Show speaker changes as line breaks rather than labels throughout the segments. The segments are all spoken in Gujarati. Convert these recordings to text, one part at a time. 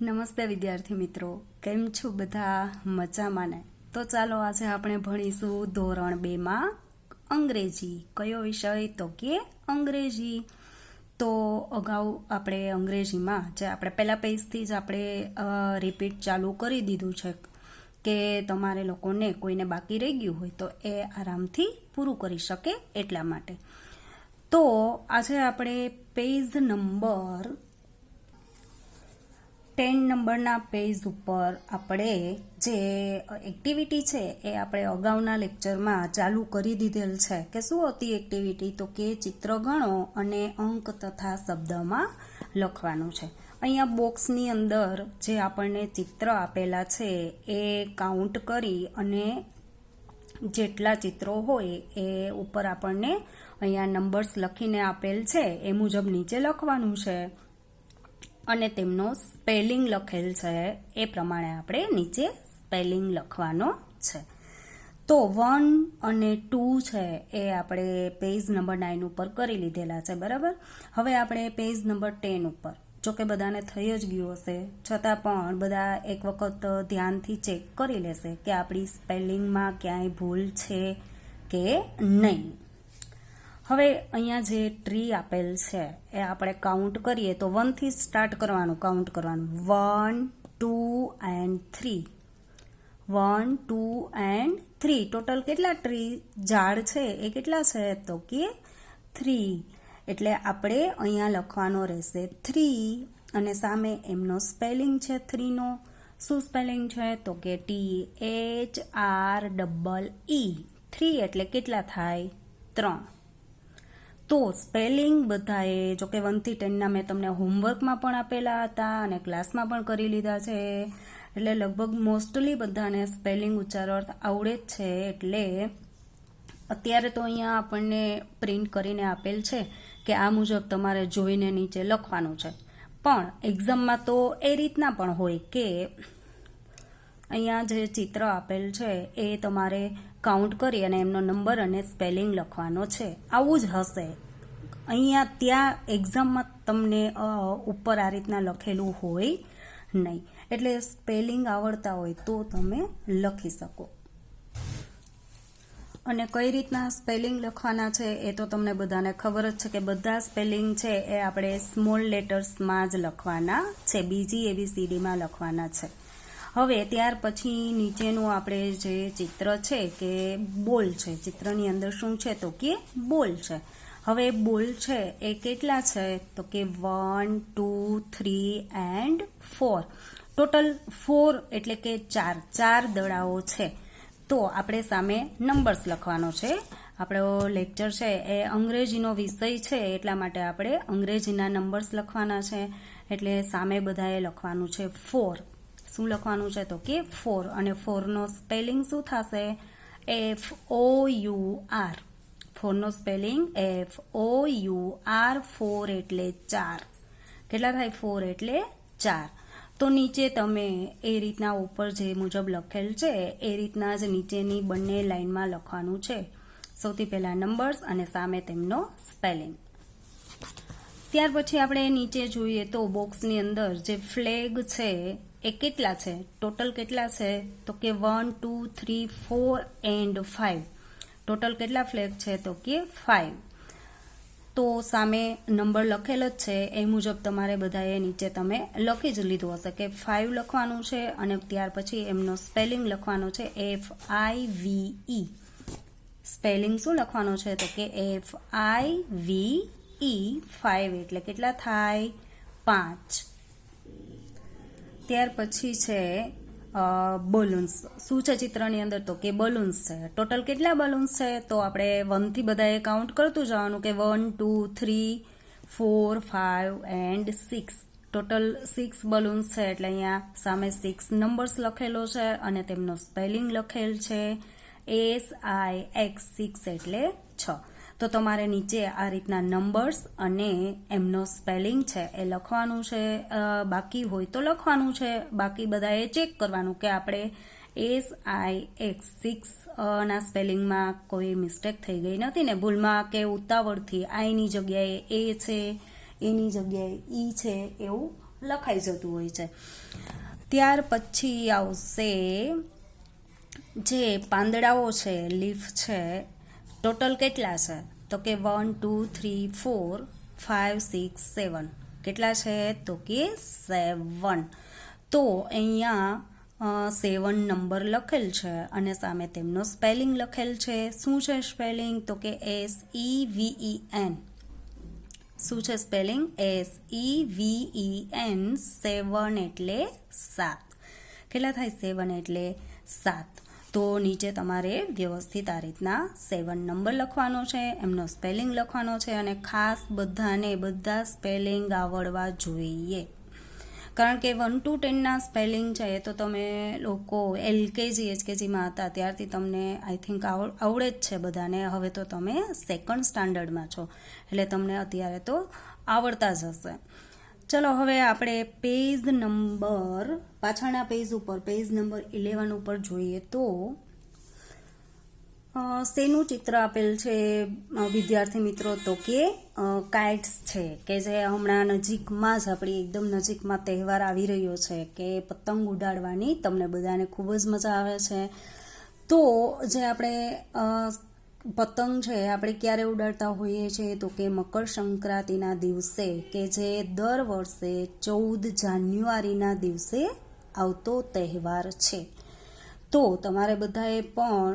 નમસ્તે વિદ્યાર્થી મિત્રો, કેમ છો બધા? મજામાં ને? તો ચાલો આજે આપણે ભણીશું ધોરણ 2માં અંગ્રેજી. કયો વિષય? તો કે અંગ્રેજી. તો અગાઉ આપણે અંગ્રેજીમાં જે આપણે પહેલા પેજથી જ આપણે રિપીટ ચાલુ કરી દીધું છે કે તમારે લોકોને કોઈને બાકી રહી ગયું હોય તો એ આરામથી પૂરું કરી શકે એટલા માટે. તો આજે આપણે પેજ નંબર 10 નંબરના પેજ ઉપર આપણે જે એક્ટિવિટી છે એ આપણે અગાઉના લેક્ચરમાં ચાલુ કરી દીધેલ છે કે શું હતી એક્ટિવિટી? તો કે ચિત્ર ગણો અને અંક તથા શબ્દમાં લખવાનું છે. અહીંયા બોક્સની અંદર જે આપણને ચિત્ર આપેલા છે એ કાઉન્ટ કરી અને જેટલા ચિત્રો હોય એ ઉપર આપણને અહીંયા નંબર્સ લખીને આપેલ છે એ મુજબ નીચે લખવાનું છે અને તેમનો સ્પેલિંગ લખેલ છે એ પ્રમાણે આપણે નીચે સ્પેલિંગ લખવાનો છે. તો 1 અને 2 છે એ આપણે પેજ નંબર 9 ઉપર કરી લીધેલા છે, બરાબર. હવે આપણે પેજ નંબર 10 ઉપર, જોકે બધાને થઈ જ ગયું હશે છતાં પણ બધા એક વખત ધ્યાનથી ચેક કરી લેશે કે આપણી સ્પેલિંગમાં ક્યાંય ભૂલ છે કે નહીં. હવે અહીંયા જે ટ્રી આપેલ છે એ આપણે કાઉન્ટ કરીએ તો 1 થી સ્ટાર્ટ કરવાનું, કાઉન્ટ કરવાનું. 1, 2 and 3. 1, 2 and 3. ટોટલ કેટલા ટ્રી ઝાડ છે એ કેટલા છે? તો કે 3. એટલે આપણે અહીંયા લખવાનો રહેશે 3 અને સામે એમનો સ્પેલિંગ છે 3 નો. શું સ્પેલિંગ છે? તો કે THREE. 3 એટલે કેટલા થાય? 3. તો સ્પેલિંગ બધાએ, જોકે 1 થી 10ના મેં તમને હોમવર્કમાં પણ આપેલા હતા અને ક્લાસમાં પણ કરી લીધા છે, એટલે લગભગ મોસ્ટલી બધાને સ્પેલિંગ ઉચ્ચારણ આવડે જ છે. એટલે અત્યારે તો અહીંયા આપણને પ્રિન્ટ કરીને આપેલ છે કે આ મુજબ તમારે જોઈને નીચે લખવાનું છે, પણ એક્ઝામમાં તો એ રીતના પણ હોય કે અહીંયા જે ચિત્ર આપેલ છે એ તમારે કાઉન્ટ કરી અને એમનો નંબર અને સ્પેલિંગ લખવાનો છે. આવું જ હશે અહીંયા. ત્યાં એક્ઝામમાં તમને ઉપર આ રીતના લખેલું હોય નહીં, એટલે સ્પેલિંગ આવડતા હોય તો તમે લખી શકો. અને કઈ રીતના સ્પેલિંગ લખવાના છે એ તો તમને બધાને ખબર જ છે કે બધા સ્પેલિંગ છે એ આપણે સ્મોલ લેટર્સમાં જ લખવાના છે, બીજી ABCDમાં લખવાના છે. હવે ત્યાર પછી નીચેનું આપણે જે ચિત્ર છે કે બોલ છે, ચિત્રની અંદર શું છે? તો કે બોલ છે. હવે બોલ છે એ કેટલા છે? તો કે 1, 2, 3 and 4. ટોટલ 4 એટલે કે 4 દડાઓ છે. તો આપણે સામે નંબર્સ લખવાનો છે. આપણો લેક્ચર છે એ અંગ્રેજીનો વિષય છે એટલા માટે આપણે અંગ્રેજીના નંબર્સ લખવાના છે. એટલે સામે બધાએ લખવાનું છે 4. શું લખવાનું છે? તો કે 4. અને 4નો સ્પેલિંગ શું થશે? FOUR. 4નો spelling FOUR. 4 એટલે 4. કેટલા થાય? 4 એટલે 4. તો નીચે તમે એ રીતના ઉપર જે મુજબ લખેલ છે એ રીતના જ નીચેની બંને લાઈનમાં લખવાનું છે. સૌથી પહેલા નંબર્સ અને સામે તેમનો સ્પેલિંગ. ત્યાર પછી આપણે નીચે જોઈએ તો બોક્સની અંદર જે ફ્લેગ છે એ કેટલા છે? ટોટલ કેટલા છે? તો કે 1, 2, 3, 4 and 5. ટોટલ કેટલા ફ્લેગ છે? તો કે 5. તો સામે નંબર લખેલ જ છે એ મુજબ તમારે બધાએ નીચે તમે લખી જ લીધું હશે કે 5 લખવાનું છે અને ત્યાર પછી એમનો સ્પેલિંગ લખવાનો છે FIVE. સ્પેલિંગ શું લખવાનો છે? તો કે FIVE. 5 એટલે કેટલા થાય? 5. ત્યાર પછી છે બલૂન્સ. શું છે ચિત્રની અંદર? તો કે બલૂન્સ છે. ટોટલ કેટલા બલૂન્સ છે? તો આપણે 1 થી બધાએ કાઉન્ટ કરતું જવાનું કે 1, 2, 3, 4, 5 and 6. ટોટલ 6 બલૂન્સ છે. એટલે અહીંયા સામે 6 નંબર્સ લખેલો છે અને તેમનો સ્પેલિંગ લખેલ છે SIX. 6 એટલે 6. તો તમારે નીચે આ રીતના નંબર્સ અને એમનો સ્પેલિંગ છે એ લખવાનું છે. બાકી હોય તો લખવાનું છે, બાકી બધાએ ચેક કરવાનું કે આપણે SIX 6 ના સ્પેલિંગમાં કોઈ મિસ્ટેક થઈ ગઈ નથી ને, ભૂલમાં કે ઉતાવળથી આઈની જગ્યાએ એ છે, એની જગ્યાએ ઈ છે એવું લખાઈ જતું હોય છે. ત્યાર પછી આવશે જે પાંદડાઓ છે, લીફ છે, ટોટલ કેટલા છે? તો કે 1 2 3 4 5 6 7. કેટલા છે? તો કે 7. તો અહીંયા 7 નંબર લખેલ છે અને સામે તેમનો સ્પેલિંગ લખેલ છે. શું છે સ્પેલિંગ? તો કે SEVEN. શું છે સ્પેલિંગ? SEVEN. 7 એટલે 7. કેટલા થાય? 7 એટલે 7. તો નીચે તમારે વ્યવસ્થિત આ રીતના 7 નંબર લખવાનો છે, એમનો સ્પેલિંગ લખવાનો છે અને ખાસ બધાને બધા સ્પેલિંગ આવડવા જોઈએ. કારણ કે 1 to 10ના સ્પેલિંગ છે એ તો તમે લોકો LKG HKGમાં હતા ત્યારથી તમને આઈ થિંક આવડે જ છે બધાને. હવે તો તમે 2nd સ્ટાન્ડર્ડમાં છો એટલે તમને અત્યારે તો આવડતા જ હશે. ચલો હવે આપણે પેજ નંબર પાછળના પેજ ઉપર પેજ નંબર 11 ઉપર જોઈએ તો શેનું ચિત્ર આપેલ છે વિદ્યાર્થી મિત્રો? તો કે કાઇટ્સ છે કે જે હમણાં નજીકમાં જ આપણી એકદમ નજીકમાં તહેવાર આવી રહ્યો છે કે પતંગ ઉડાડવાની તમને બધાને ખૂબ જ મજા આવે છે. તો જે આપણે પતંગ છે આપણે ક્યારે ઉડાડતા હોઈએ છીએ? તો કે મકર સંક્રાંતિના દિવસે, કે જે દર વર્ષે 14 જાન્યુઆરીના દિવસે આવતો તહેવાર છે. તો તમારે બધાએ પણ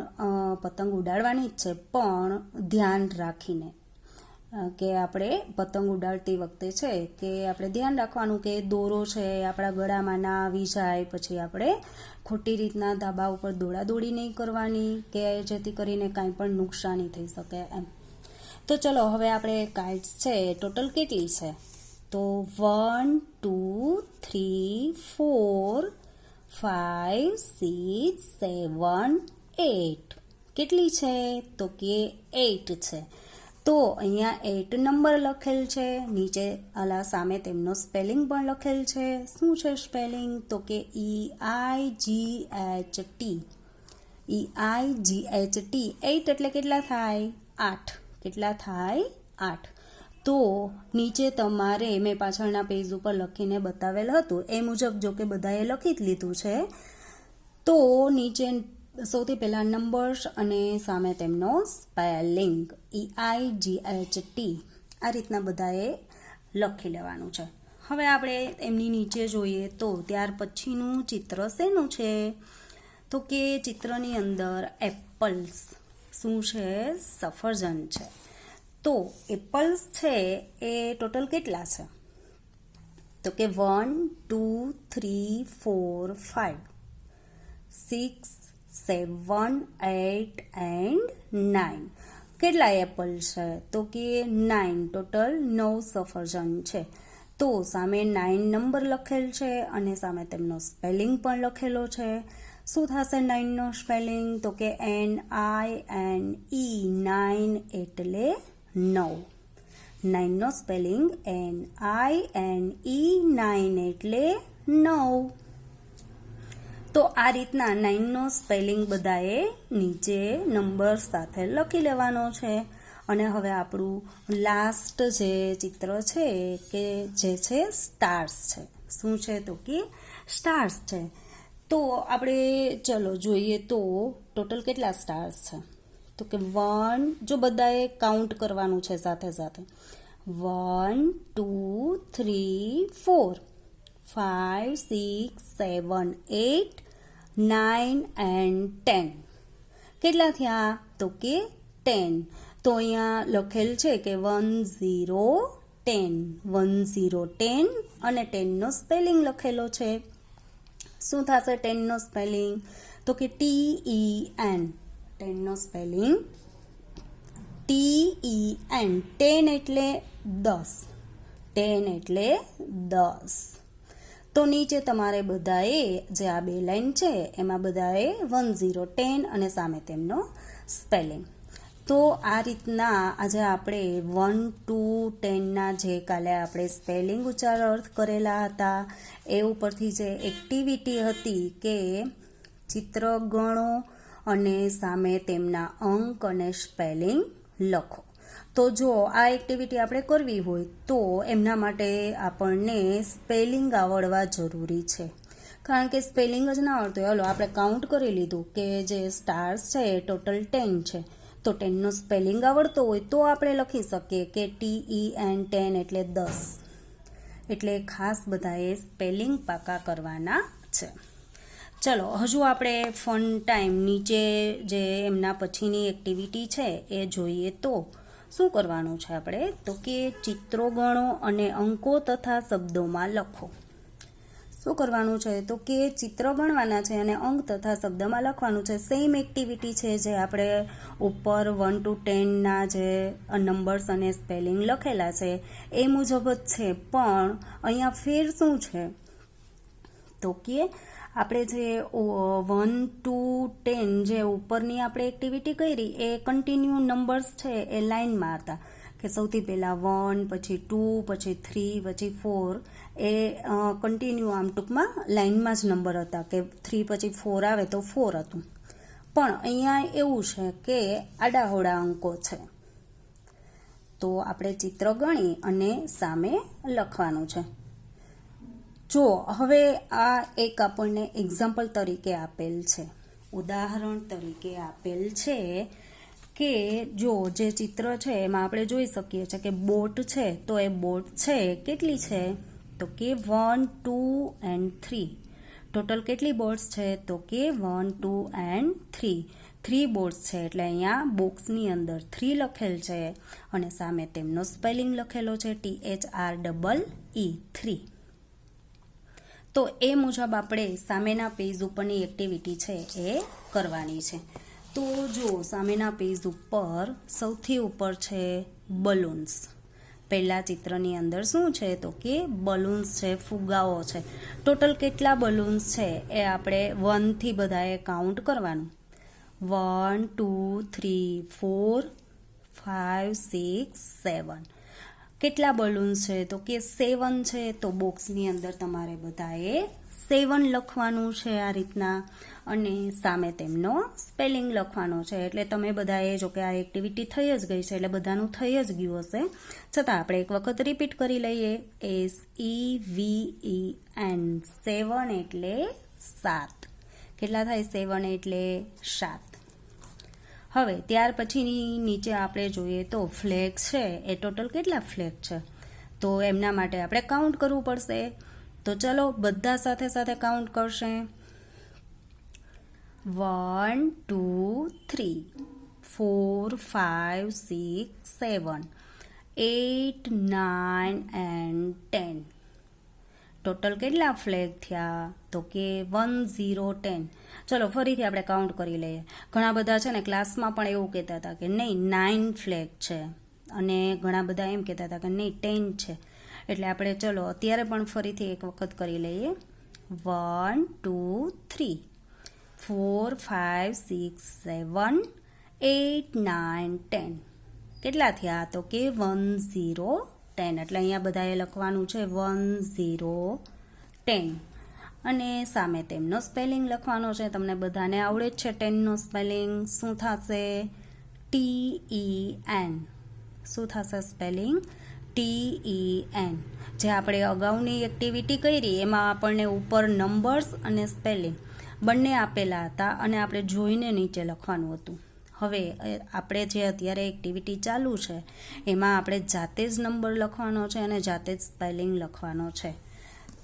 પતંગ ઉડાડવાની જ છે, પણ ધ્યાન રાખીને કે આપણે પતંગ ઉડાડતી વખતે છે કે આપણે ધ્યાન રાખવાનું કે દોરો છે આપણા ગળામાં ના આવી જાય, પછી આપણે ખોટી રીતના ધાબા ઉપર દોડાદોડી નહીં કરવાની કે જેથી કરીને કાંઈ પણ નુકસાની થઈ શકે એમ. તો ચલો હવે આપણે કાઇટ્સ છે ટોટલ કેટલી છે? તો 1 2 3 4 5 6 7 8. કેટલી છે? તો કે 8 છે. તો અહીંયા 8 નંબર લખેલ છે. નીચે આલા સામે તેમનો સ્પેલિંગ પણ લખેલ છે. શું છે સ્પેલિંગ? તો કે EIGHT. EIGHT. 8 એટલે કેટલા થાય? 8. કેટલા થાય? 8. તો નીચે તમારે મેં પાછળના પેજ ઉપર લખીને બતાવેલ હતું એ મુજબ જો કે બધાએ લખી જ લીધું છે. તો નીચે સૌથી પહેલાં નંબર્સ અને સામે તેમનો સ્પેલિંગ EIGHT આ રીતના બધાએ લખી લેવાનું છે. હવે આપણે એમની નીચે જોઈએ તો ત્યાર પછીનું ચિત્ર શેનું છે? તો કે ચિત્રની અંદર એપલ્સ. શું છે? સફરજન છે. તો એપલ્સ છે એ ટોટલ કેટલા છે? તો કે 1 2 3 4 5 6 7 8 and 9. કેટલા એપલ છે? તો કે 9. ટોટલ 9 સફરજન છે. તો સામે 9 નંબર લખેલ છે અને સામે તેમનો સ્પેલિંગ પણ લખેલો છે. શું થશે 9 નો સ્પેલિંગ? તો કે NINE. 9 એટલે 9. 9 નો સ્પેલિંગ NINE. 9 એટલે 9. તો આ રીતના 9 નો સ્પેલિંગ બધાએ નીચે નંબર સાથે લખી લેવાનો છે. અને હવે આપણું લાસ્ટ જે ચિત્ર છે કે જે છે સ્ટાર્સ છે. શું છે? તો કે સ્ટાર્સ છે. તો આપણે ચલો જોઈએ તો ટોટલ કેટલા સ્ટાર્સ છે? તો કે 1, જો બધાએ કાઉન્ટ કરવાનું છે સાથે સાથે, 1 2 3 4 5 6 7 8 9 and 10. કેટલા થયા? તો કે 10. તો અહીંયા લખેલ છે કે 1 0 10. 1 0 10 અને 10 નો સ્પેલિંગ લખેલો છે. શું થશે 10 નો સ્પેલિંગ? તો કે TEN. 10 નો સ્પેલિંગ TEN. 10 એટલે 10. 10 એટલે 10. તો નીચે તમારે બધાએ જે આ બે લાઈન છે એમાં બધાએ 1 0 10 અને સામે તેમનો સ્પેલિંગ. તો આ રીતના આજે આપણે 1 to 10ના જે કાલે આપણે સ્પેલિંગ ઉચ્ચાર અર્થ કરેલા હતા એ ઉપરથી જે એક્ટિવિટી હતી કે ચિત્ર ગણો અને સામે તેમના અંક અને સ્પેલિંગ લખો. તો જો આ એક્ટિવિટી આપણે કરવી હોય તો એમના માટે આપણને સ્પેલિંગ આવડવા જરૂરી છે, કારણ કે સ્પેલિંગ જ ના આવડતું હોય. હલો, આપણે કાઉન્ટ કરી લીધું કે જે સ્ટાર્સ છે એ ટોટલ 10 છે, તો 10નો સ્પેલિંગ આવડતો હોય તો આપણે લખી શકીએ કે TEN 10 એટલે 10. એટલે ખાસ બધાએ સ્પેલિંગ પાકા કરવાના છે. ચલો, હજુ આપણે ફન ટાઈમ નીચે જે એમના પછીની એક્ટિવિટી છે એ જોઈએ. તો શું કરવાનું છે આપણે? તો કે ચિત્રો ગણો અને અંકો તથા શબ્દોમાં લખો. શું કરવાનું છે? તો કે ચિત્ર ગણવાના છે અને અંક તથા શબ્દમાં લખવાનું છે. સેમ એક્ટિવિટી છે જે આપણે ઉપર 1 to 10ના જે નંબર્સ અને સ્પેલિંગ લખેલા છે એ મુજબ જ છે, પણ અહીંયા ફેર શું છે? તો કે આપણે જે 1 to 10 જે ઉપરની આપણે એક્ટિવિટી કરી એ કન્ટિન્યુ નંબર્સ છે એ લાઇનમાં હતા, કે સૌથી પહેલાં 1, પછી 2, પછી 3, પછી 4, એ કન્ટિન્યુ આમ ટૂંકમાં લાઇનમાં જ નંબર હતા, કે 3 પછી 4 આવે તો 4 હતું. પણ અહીંયા એવું છે કે આડાહોડા અંકો છે, તો આપણે ચિત્ર ગણી અને સામે લખવાનું છે. જો હવે આ એક આપણને એક્ઝામ્પલ તરીકે આપેલ છે, ઉદાહરણ તરીકે આપેલ છે કે જો જે ચિત્ર છે એમાં આપણે જોઈ શકીએ છીએ કે બોટ છે, તો એ બોટ છે કેટલી છે? તો કે 1, 2 and 3. ટોટલ કેટલી બોટ્સ છે? તો કે 1, 2 and 3. 3 બોટ્સ છે, એટલે અહીંયા બોક્સની અંદર 3 લખેલ છે અને સામે તેમનો સ્પેલિંગ લખેલો છે THREE 3. તો એ મુજબ આપણે સામેના પેજ ઉપરની એક્ટિવિટી છે એ કરવાની છે. તો જો સામેના પેજ ઉપર સૌથી ઉપર છે બલૂન્સ. પહેલા ચિત્રની અંદર શું છે? તો કે બલૂન્સ છે, ફુગ્ગાઓ છે. ટોટલ કેટલા બલૂન્સ છે એ આપણે 1 થી બધાએ કાઉન્ટ કરવાનું. 1, 2, 3, 4, 5, 6, 7. કેટલા બલૂન્સ છે? તો કે 7 છે, તો બોક્સની અંદર તમારે બધાએ 7 લખવાનું છે આ રીતના, અને સામે તેમનો સ્પેલિંગ લખવાનો છે. એટલે તમે બધાએ, જો કે આ એક્ટિવિટી થઈ જ ગઈ છે એટલે બધાનું થઈ જ ગયું હશે, છતાં આપણે એક વખત રિપીટ કરી લઈએ. SEVEN, 7 એટલે 7. કેટલા થાય? 7 એટલે 7. હવે ત્યાર પછીની નીચે આપણે જોઈએ તો ફ્લેગ છે, એ ટોટલ કેટલા ફ્લેગ છે? તો એમના માટે આપણે કાઉન્ટ કરવું પડશે. તો ચલો બધા સાથે સાથે કાઉન્ટ કરશે. 1, 2, 3, 4, 5, 6, 7, 8, 9 and 10. ટોટલ કેટલા ફ્લેગ થયા? તો કે 1, 0, 10. ચલો ફરીથી આપણે કાઉન્ટ કરી લઈએ. ઘણા બધા છે ને ક્લાસમાં પણ એવું કહેતા હતા કે નહીં 9 ફ્લેગ છે, અને ઘણા બધા એમ કહેતા હતા કે નહીં 10 છે. એટલે આપણે ચલો અત્યારે પણ ફરીથી એક વખત કરી લઈએ. 1, 2, 3, 4, 5, 6, 7, 8, 9, 10. કેટલા થયા? તો કે 1, 0, 10. એટલે અહીંયા બધાએ લખવાનું છે 1, 0, 10. અને સામે તેમનો સ્પેલિંગ લખવાનો છે. તમને બધાને આવડે જ છે 10નો સ્પેલિંગ. શું થશે? TEN. શું થશે સ્પેલિંગ? TEN. જે આપણે અગાઉની એક્ટિવિટી કરી એમાં આપણને ઉપર નંબર્સ અને સ્પેલિંગ બંને આપેલા હતા અને આપણે જોઈને નીચે લખવાનું હતું. હવે આપણે જે અત્યારે એક્ટિવિટી ચાલુ છે એમાં આપણે જાતે જ નંબર લખવાનો છે અને જાતે જ સ્પેલિંગ લખવાનો છે.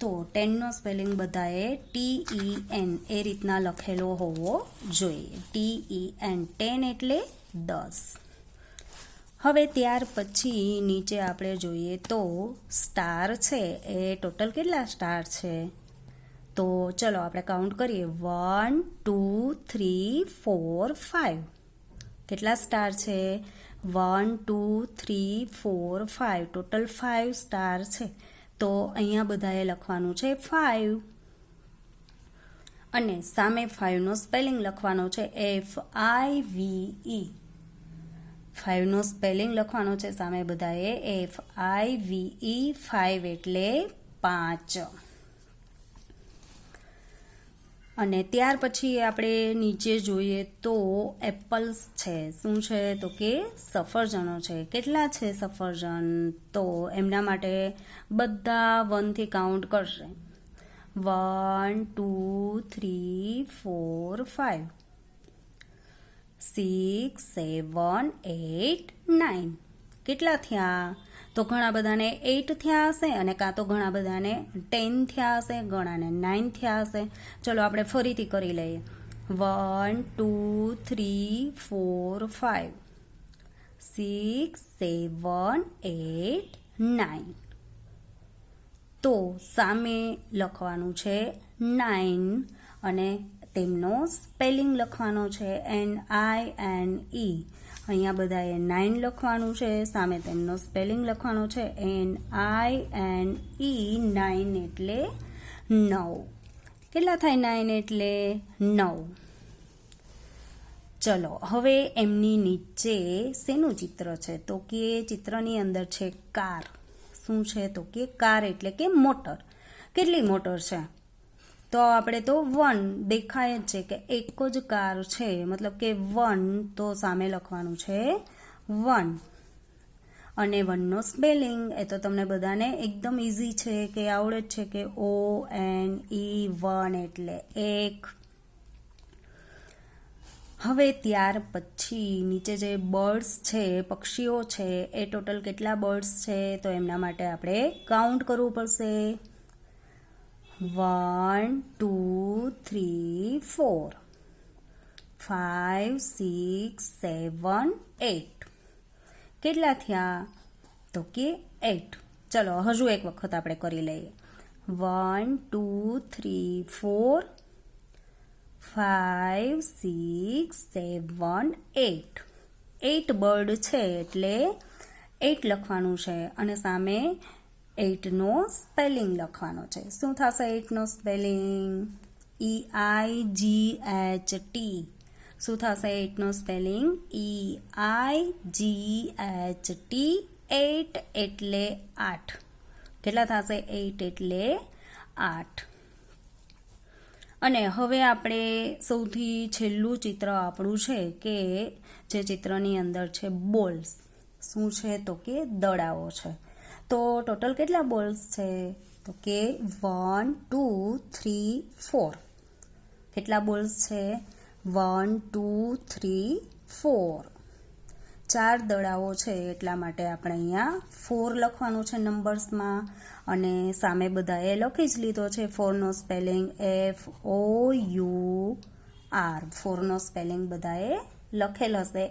તો 10નો સ્પેલિંગ બધાએ TEN એ રીતના લખેલો હોવો જોઈએ. TEN, 10 એટલે 10. હવે ત્યાર પછી નીચે આપણે જોઈએ તો સ્ટાર છે, એ ટોટલ કેટલા સ્ટાર છે? તો ચલો આપણે કાઉન્ટ કરીએ. 1, 2, 3, 4, 5. કેટલા સ્ટાર છે? 1, 2, 3, 4, 5. ટોટલ 5 સ્ટાર છે. તો અહીંયા બધાએ લખવાનું છે 5, અને સામે 5નો સ્પેલિંગ લખવાનો છે FIVE. 5નો સ્પેલિંગ લખવાનો છે સામે બધાએ FIVE. 5 એટલે 5. અને ત્યાર પછી આપણે નીચે જોઈએ તો એપલ્સ છે. શું છે તો કે સફરજનો છે. કેટલા છે સફરજન? તો એમના માટે બધા 1 થી કાઉન્ટ કરશે. 1 2 3 4 5 6 7 8 9. કેટલા થયા? તો ઘણા બધાને 8 થયા હશે અને કાં તો ઘણા બધાને 10 થયા હશે, ઘણાને 9 થયા હશે. ચલો આપણે ફરીથી કરી લઈએ. 1 2 3 4 5 6 7 8 9. તો સામે લખવાનું છે 9 અને તેમનો સ્પેલિંગ લખવાનો છે NINE. અહીંયા બધાએ 9 લખવાનું છે, સામે તેમનો સ્પેલિંગ લખવાનો છે NINE. 9 એટલે 9. કેટલા થાય 9 એટલે 9? ચલો હવે એમની નીચે શેનું ચિત્ર છે? તો કે ચિત્રની અંદર છે કાર. શું છે તો કે કાર એટલે કે મોટર. કેટલી મોટર છે? તો આપણે તો 1 દેખાય જ છે કે એક જ કાર છે, મતલબ કે 1 તો સામે લખવાનું છે 1. અને 1નો સ્પેલિંગ એ તો તમને બધાને એકદમ ઇઝી છે કે આવડે જ છે કે ONE 1 એટલે 1. હવે ત્યાર પછી નીચે જે બર્ડ્સ છે, પક્ષીઓ છે, એ ટોટલ કેટલા બર્ડ્સ છે? તો એમના માટે આપણે કાઉન્ટ કરવું પડશે. 1 2 3 4 5 6 7 8. કેટલા થયા? તો કે 8. ચલો હજુ એક વખત આપણે કરી લઈએ. 1 2 3 4 5 6 7 8. 8 બર્ડ છે એટલે 8 લખવાનું છે અને સામે 8નો સ્પેલિંગ લખવાનો છે. શું થશે 8નો સ્પેલિંગ? EIGHT. શું થશે 8નો સ્પેલિંગ? EIGHT. 8 એટલે 8. કેટલા થશે? 8 એટલે 8. અને હવે આપણે સૌથી છેલ્લું ચિત્ર આપણું છે કે જે ચિત્રની અંદર છે બોલ્સ. શું છે તો કે દડાઓ છે. તો ટોટલ કેટલા બોલ્સ છે? તો કે 1 2 3 4. કેટલા બોલ્સ છે? 1 2 3 4. 4 દડાઓ છે એટલા માટે આપણે અહીંયા 4 લખવાનું છે નંબર્સમાં અને સામે બધાએ લખી જ લીધો છે 4નો સ્પેલિંગ FOUR. 4નો સ્પેલિંગ બધાએ લખેલ હશે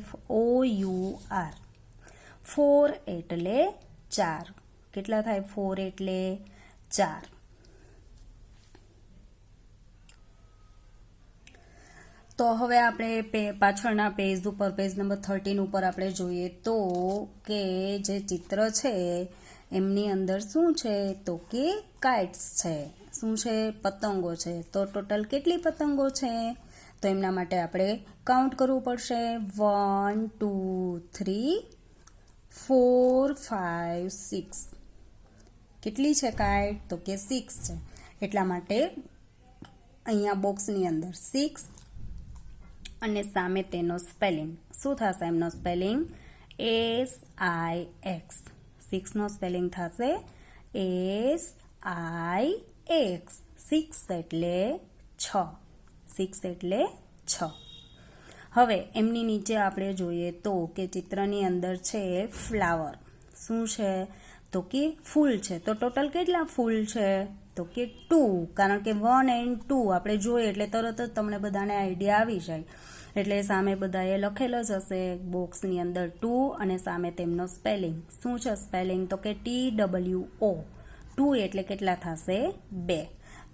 FOUR. 4 એટલે 4. કેટલા થાય? 4 એટલે 4. તો હવે આપણે પાછળના પેજ ઉપર, પેજ નંબર 13 ઉપર આપણે જોઈએ તો કે જે ચિત્ર છે એમની અંદર શું છે તો કે કાઇટ્સ છે. શું છે? પતંગો છે. તો ટોટલ કેટલી પતંગો છે? તો એમના માટે આપણે કાઉન્ટ કરવું પડશે. 1 2 3 4 5 6. કેટલી છે કાઇટ? તો કે 6 છે. એટલા માટે અહીંયા બોક્સની અંદર 6 અને સામે તેનો સ્પેલિંગ. શું થશે એમનો સ્પેલિંગ? SIX. 6નો સ્પેલિંગ થશે SIX. 6 એટલે 6. 6 એટલે 6. હવે એમની નીચે આપણે જોઈએ તો કે ચિત્રની અંદર છે ફ્લાવર. શું છે તો કે ફૂલ છે. તો ટોટલ કેટલા ફૂલ છે? તો કે 2. કારણ કે 1 and 2 આપણે જોઈએ એટલે તરત જ તમને બધાને આઈડિયા આવી જાય. એટલે સામે બધાએ લખેલ જ હશે બોક્સની અંદર 2 અને સામે તેમનો સ્પેલિંગ. શું છે સ્પેલિંગ? તો કે TWO. 2 એટલે કેટલા થશે? 2.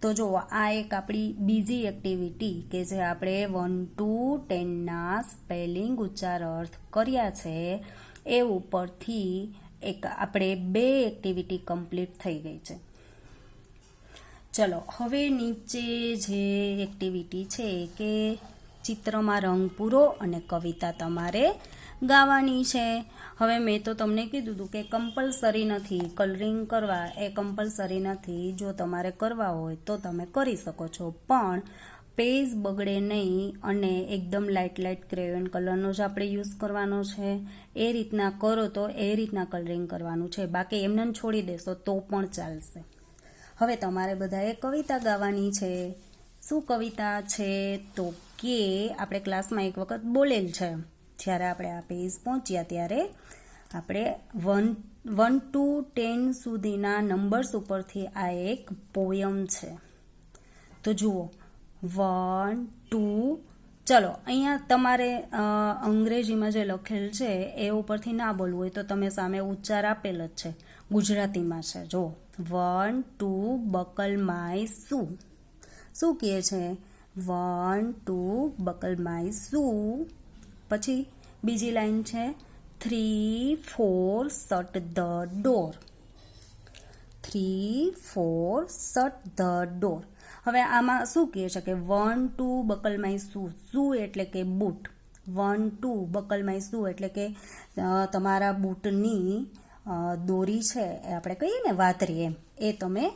તો જો આ એક આપણી બીજી એક્ટિવિટી કે જે આપણે 1 to 10ના સ્પેલિંગ ઉચ્ચાર અર્થ કર્યા છે એ ઉપરથી એક આપણે 2 એક્ટિવિટી કમ્પ્લીટ થઈ ગઈ છે. ચલો હવે નીચે જે એક્ટિવિટી છે કે ચિત્રમાં રંગ પૂરો અને કવિતા તમારે ગાવાની છે. હવે મેં તો તમને કીધું હતું કે કમ્પલસરી નથી, કલરિંગ કરવા એ કમ્પલસરી નથી. જો તમારે કરવા હોય તો તમે કરી શકો છો, પણ પેજ બગડે નહીં અને એકદમ લાઇટ ક્રેયોન કલરનો જ આપણે યુઝ કરવાનો છે. એ રીતના કરો તો એ રીતના કલરિંગ કરવાનું છે, બાકી એમને છોડી દેશો તો પણ ચાલશે. હવે તમારે બધાએ કવિતા ગાવાની છે. શું કવિતા છે? તો કે આપણે ક્લાસમાં એક વખત બોલેલ છે. જ્યારે આપણે આ પેજ પહોંચ્યા ત્યારે આપણે 1 to 10 સુધીના નંબર્સ ઉપરથી આ એક પોયમ છે. તો જુઓ 1 2, ચલો અહીંયા તમારે અંગ્રેજીમાં જે લખેલ છે એ ઉપરથી ના બોલવું હોય તો તમે સામે ઉચ્ચાર આપેલ જ છે, ગુજરાતીમાં છે. જો 1 2 બકલ માય શું. શું કહે છે? 1 2 બકલ માય શું. પછી બીજી લાઈન છે 3 4 shirt the door. 3 4 shirt the door. હવે આમાં શું કહે છે કે 1 2 બકલ માય શું. શું એટલે કે બૂટ. 1 2 બકલ માય શું એટલે કે તમારા બૂટની દોરી છે એ આપણે કહીએ ને વાતરી, એમ એ તમે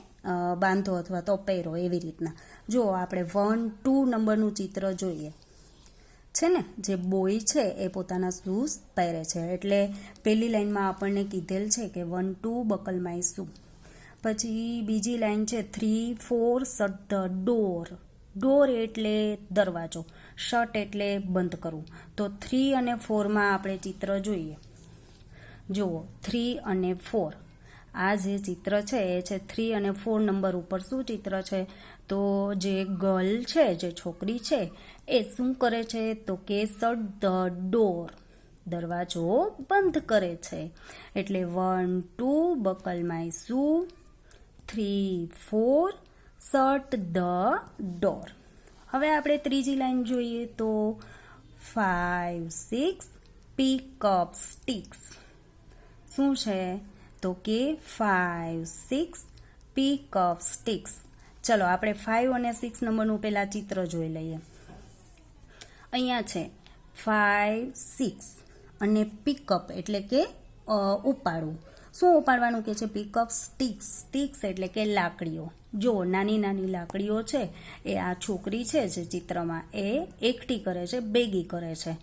બાંધો અથવા તો પહેરો એવી રીતના. જો આપણે 1 2 નંબરનું ચિત્ર જોઈએ છે ને, જે બોય છે એ પોતાના શૂઝ પહેરે છે. એટલે પહેલી લાઈનમાં આપણને કીધેલ છે કે 1 2 બકલ માય શું. પછી બીજી લાઈન છે 3 4 શટ ધ ડોર. ડોર એટલે દરવાજો, શટ એટલે બંધ કરવું. તો 3 અને 4માં આપણે ચિત્ર જોઈએ. જુઓ 3 અને 4, આ જે ચિત્ર છે એ છે 3 અને 4 નંબર ઉપર. શું ચિત્ર છે? તો જે ગર્લ છે, જે છોકરી છે એ શું કરે છે? તો કે શટ ધ ડોર, દરવાજો બંધ કરે છે. એટલે 1 2 બકલ માય શું, 3 4 શટ ધ ડોર. હવે આપણે ત્રીજી લાઈન જોઈએ તો 5 6 પિક અપ સ્ટિક્સ. શું છે? તો કે 5 6 પિક અપ સ્ટિક્સ. ચલો આપણે 5 અને 6 નંબરનું પહેલા ચિત્ર જોઈ લઈએ. અહીંયા છે 5 6 અને પિકઅપ એટલે કે ઉપાડવું. શું ઉપાડવાનું કે છે? Pickup sticks. સ્ટિક્સ એટલે કે લાકડીઓ. જો નાની નાની લાકડીઓ છે એ આ છોકરી છે જે ચિત્રમાં એ એકઠી કરે છે, ભેગી કરે છે.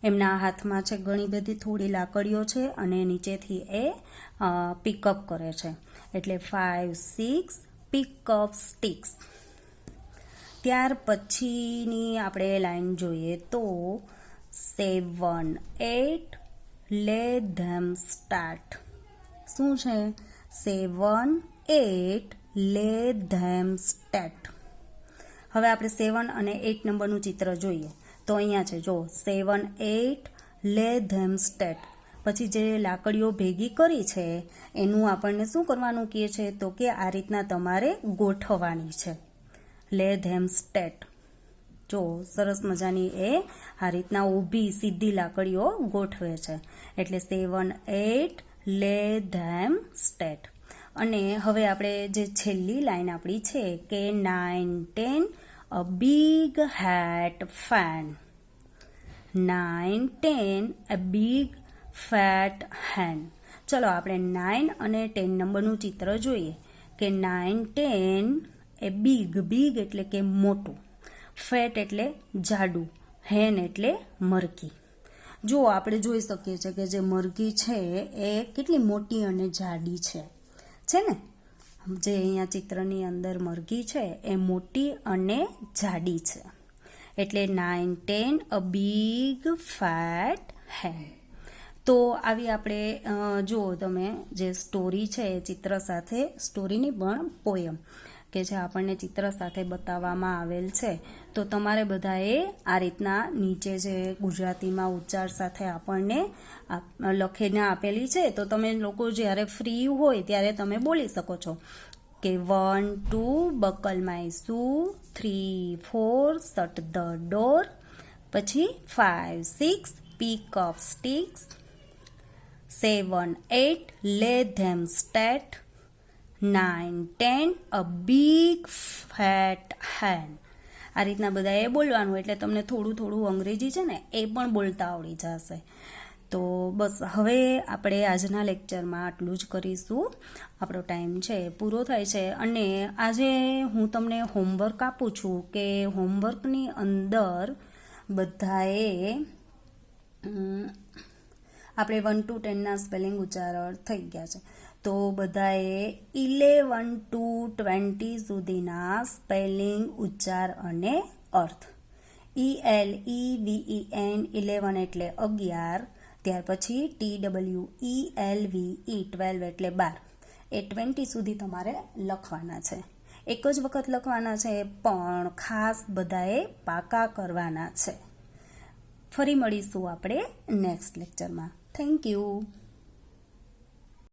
એમના હાથમાં છે ઘણી બધી થોડી લાકડીઓ છે અને નીચેથી એ પિકઅપ કરે છે. એટલે 5 6 પિકઅપ સ્ટિક્સ. ત્યાર પછીની આપણે લાઈન જોઈએ તો 7 8 લે ધેમ સ્ટાર્ટ. શું છે? 7 8 લે ધેમ સ્ટાર્ટ. હવે આપણે 7 અને 8 નંબરનું ચિત્ર જોઈએ તો અહીંયા છે જો 7 8 લે ધેમ સ્ટેટ. પછી જે લાકડીઓ ભેગી કરી છે એનું આપણને શું કરવાનું કહે છે? તો કે આ રીતના તમારે ગોઠવવાની છે. લે ધેમ સ્ટેટ. જો સરસ મજાની એ આ રીતના ઊભી સીધી લાકડીઓ ગોઠવે છે. એટલે 7 8 લે ધેમ સ્ટેટ. અને હવે આપણે જે છેલ્લી લાઈન આપણી છે કે 9 10 a big hat fan. 9 10 a big fat hen. ચલો આપણે 9 અને 10 નંબરનું ચિત્ર જોઈએ કે 9 10 એ બિગ એટલે કે મોટું, ફેટ એટલે જાડું, હેન એટલે મરઘી. જો આપણે જોઈ શકીએ છીએ કે જે મરઘી છે એ કેટલી મોટી અને જાડી છે ને? જે અહીંયા ચિત્રની અંદર મરઘી છે એ મોટી અને જાડી છે. એટલે 9 10 અ બિગ ફેટ હેન. તો આવી આપણે જો તમે જે સ્ટોરી છે એ ચિત્ર સાથે, સ્ટોરીની પણ પોયમ કે જે આપણને ચિત્ર સાથે બતાવવામાં આવેલ છે, તો તમારે બધાએ આ રીતના નીચે જે ગુજરાતીમાં ઉચ્ચાર સાથે આપણને લખીને આપેલી છે, તો તમે લોકો જ્યારે ફ્રી હોય ત્યારે તમે બોલી શકો છો કે 1 2 buckle my shoe, 3 4 shirt the door, પછી 5 6 pick up sticks, 7 8 lay them stat, 9 10 a big fat hen. આ રીતના બધાએ બોલવાનું એટલે તમને થોડું અંગ્રેજી છે ને એ પણ બોલતા આવડી જશે. તો બસ હવે આપણે આજના લેક્ચરમાં આટલું જ કરીશું. આપણો ટાઈમ છે પૂરો થાય છે. અને આજે હું તમને હોમવર્ક આપું છું કે હોમવર્કની અંદર બધાએ આપણે 1 to 10ના સ્પેલિંગ ઉચ્ચારણ થઈ ગયા છે, તો બધાએ 11 to 20 સુધીના સ્પેલિંગ ઉચ્ચાર અને અર્થ. ELEVEN 11 એટલે 11, ત્યાર પછી TWELVE 12 એટલે 12, એ 20 સુધી તમારે લખવાના છે. એક જ વખત લખવાના છે, પણ ખાસ બધાએ પાકા કરવાના છે. ફરી મળીશું આપણે નેક્સ્ટ લેક્ચરમાં. Thank you.